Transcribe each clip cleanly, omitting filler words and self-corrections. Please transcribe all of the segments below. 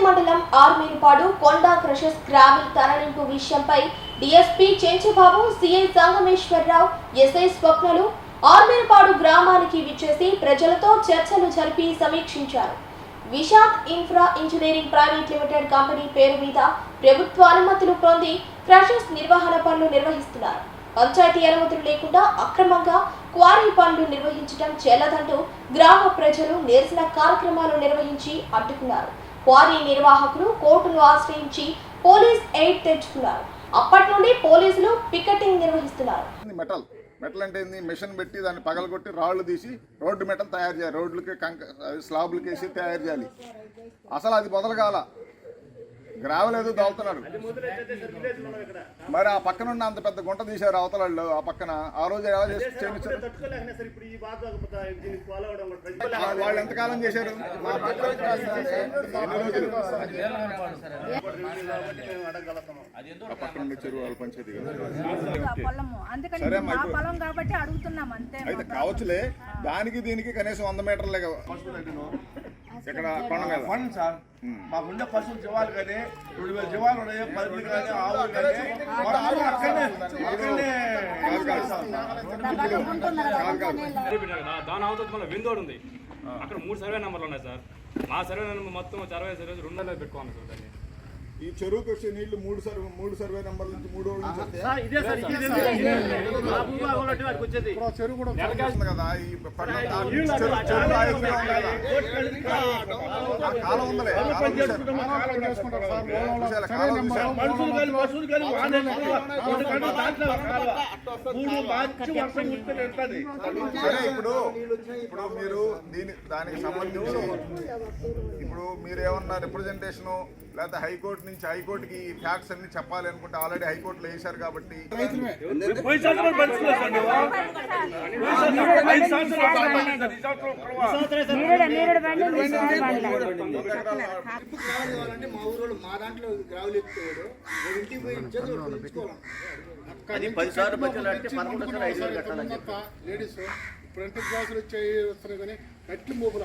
మండలం ఆర్మీరుపాడు కొండా crushers gravel తరలింపు విషయంపై DSP Chenchubabu, CI Sangameswararao, SI స్వప్నలు ఆర్మీరుపాడు గ్రామానికి విచ్చేసి ప్రజలతో చర్చలు జరిపి సమీక్షించారు. Visakh infra engineering private limited company పేరు మీద ప్రభుత్వ అనుమతులు పొంది క్రషర్స్ నిర్వహణ పనులు నిర్వహిస్తున్నారు. పంచాయతీ అనుమతులు లేకుండా అక్రమంగా క్వారీ పనులు నిర్వహించడం చెల్లదంటూ గ్రామ ప్రజలు నిరసన కార్యక్రమాలు నిర్వహించి అడ్డుకున్నారు. క్వారీ నిర్వాహకులు కోర్టును ఆశ్రయించి పోలీస్ ఎయిడ్ తెచ్చుకున్నారు. అప్పటి నుండి పోలీసులు పికెటింగ్ నిర్వహిస్తున్నారు. మెటల్ అంటే మిషన్ పెట్టి దాన్ని పగలగొట్టి రాళ్లు తీసి రోడ్డు మెటల్ తయారు చేయాలి. రోడ్లకి స్లాబ్లకి వేసి తయారు చేయాలి. అసలు అది మొదలుగాల గ్రావెల్ ఏదో దోలుతున్నారు. మరి ఆ పక్కన ఉన్న అంత పెద్ద గుంట తీశారు అవతలాళ్ళు. ఆ పక్కన ఆ రోజు ఎలా చేయించారు? వాళ్ళు ఎంతకాలం చేశారు? పక్కన చెరువు వాళ్ళ పంచాయతీ అయితే కావచ్చులే. దానికి దీనికి కనీసం 100 మీటర్లే ఇక్కడ కొండ మీద సార్. మాకుండే పశువులు జీవాలు కానీ 2000 జీవాలు ఉన్నాయి. పరుపులు కానీ ఆవులు కానీ దాని అవతల మన విందోడు ఉంది. అక్కడ 3 సర్వే నెంబర్లు ఉన్నాయి సార్. మా సర్వే నెంబర్ మొత్తం 60 సర్వే 2 పెట్టుకోవాలి సార్. దాన్ని ఈ చెరువుకి వచ్చే నీళ్లు 3 సర్వే నెంబర్ల నుంచి 3 రోజుల నుంచి చెరువు కూడా కదా. ఈ కాలం ఉందలే సరే. ఇప్పుడు మీరు దానికి సంబంధించి ఇప్పుడు మీరు ఏమన్నా రిప్రజెంటేషన్ లేకపోతే హైకోర్టు నుంచి హైకోర్టుకి ఈ ఫ్యాక్ట్స్ అన్ని చెప్పాలి అనుకుంటే ఆల్రెడీ హైకోర్టులో వేశారు కాబట్టి ఇప్పుడు గ్లాసులు వచ్చాయి వస్తున్నాయి కానీ ఎట్లు మోపులు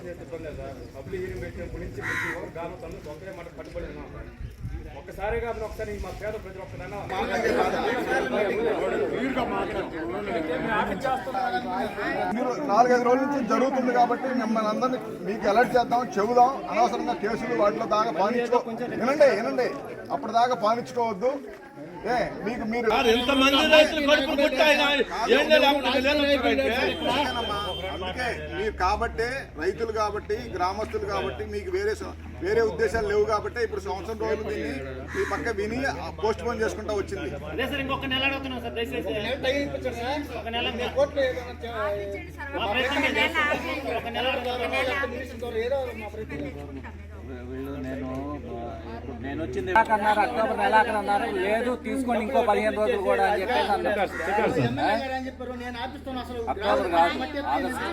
ఒక్కసారి కాదు ఒకసారి మా పేద ప్రజలు ఒక్కదైనా 4-5 రోజుల నుంచి జరుగుతుంది కాబట్టి మిమ్మల్ని అందరినీ మీకు అలర్ట్ చేద్దాం, చెబుదాం. అనవసరంగా కేసులు వాటిలో దాకా వినండి అప్పుడు దాకా పానించుకోవద్దు. మీకు మీరు అందుకే మీరు కాబట్టే రైతులు కాబట్టి గ్రామస్తులు కాబట్టి మీకు వేరే ఉద్దేశాలు లేవు కాబట్టి ఇప్పుడు సంవత్సరం రోజులు దీన్ని ఈ పక్క విని పోస్ట్ పోన్ చేసుకుంటా వచ్చింది. నేను వచ్చింది అన్నారు, అక్టోబర్ నెలాఖరు అన్నారు. లేదు తీసుకోండి ఇంకో 15 రోజులు కూడా అని చెప్పేసి అన్నారు. అక్టోబర్ కాదు, ఆగస్టు.